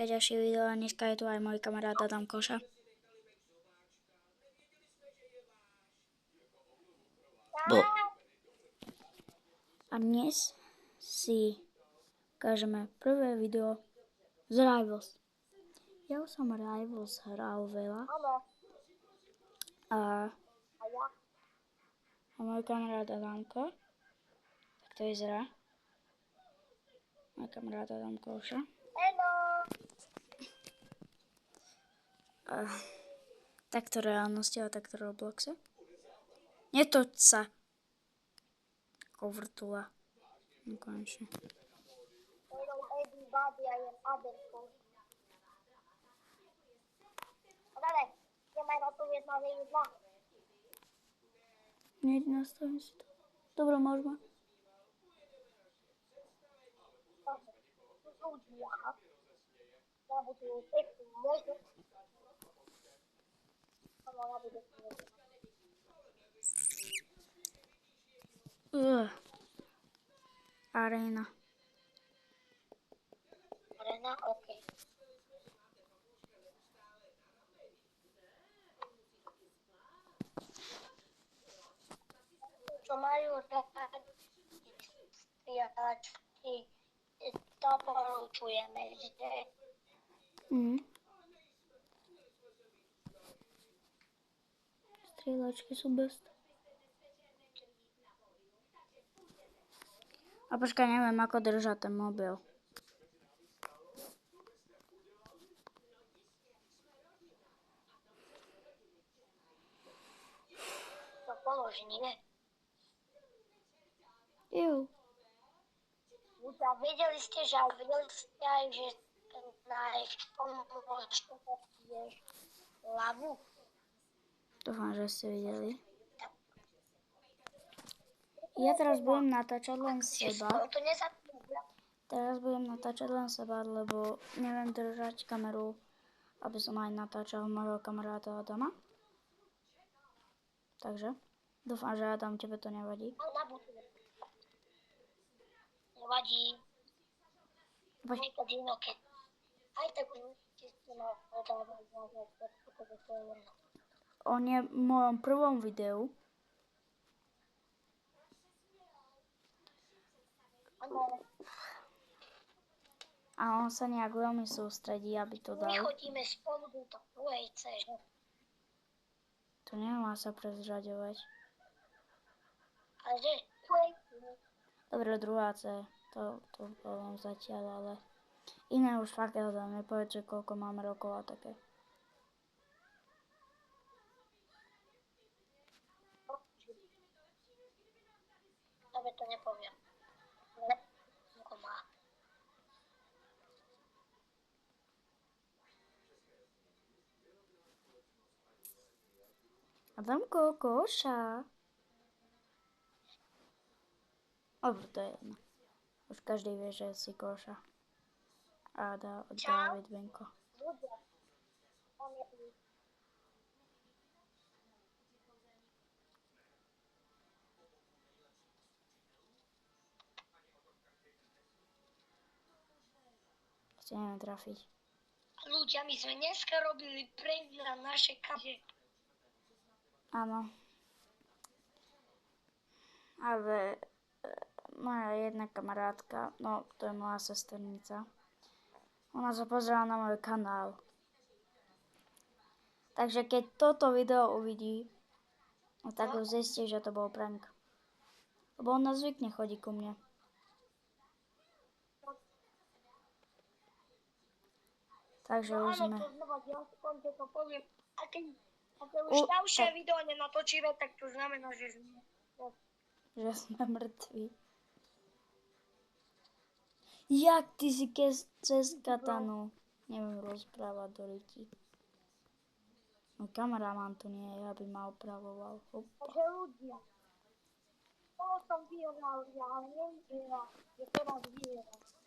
ďalšie video a dneska je tu aj môj kamarát Adam Koša. A dnes si ukážeme prvé video z Rivals. Ja už som Rivals hral veľa. A môj kamarát Adamko. Tak to vyzerá. Môj kamarát Adam Koša. Takto reálnosti a takto Robloxe. Netoč sa. Ako vrtula. No konečne. Nastavím si to. Dobre, môžeme. Arena. Arena, OK. Čo majú rádi striačky, to poručujeme, že? Strieľačky sú best. A počkaj, neviem ako držať ten mobil. To položí, nie? Ju. Vedeli ste, že na pomôžku je hlavu? Dúfam, že ste videli. Ja teraz budem natáčať len seba. Teraz budem natáčať len seba, lebo neviem držať kameru, aby som aj natáčal môjho kamaráta Adama. Takže dúfam, že Adam, tebe to nevadí. Nevadí. Aj tak on je v mojom prvom videu. A on sa nejak veľmi sústredí, aby to dal. My chodíme spolu do tvojej ceže. To nemá sa prezraďovať. A že? Dobre, druhá C. To poviem zatiaľ, ale iné už fakt Adam nepovedz, že koľko máme rokov a také. Dobre, to nepoviem. Koľko má. Adamko, Koša. Dobre, to je jedno. Už každý vie, že si Koša. A David Benko. Chceme trafiť. Ľudia, my sme dneska robili prank na naše kamery. Áno. Ale moja jedna kamarátka, no to je moja sesternica, ona sa pozerala na môj kanál. Takže keď toto video uvidí, no tak už zistí, že to bol prank. Lebo ona zvykne chodí ku mne. Takže už sme... Áno, to znova, ja to poviem. A keď už ďalšie video nenatočíme, tak to znamená, že sme... Že sme mŕtvi. Jak ty si cez katanu? Neviem rozprávať do ryti. No kameraman tu nie je, aby ma opravoval. Takže ľudia, to som vyhral, ja neviem, že teraz vyhral.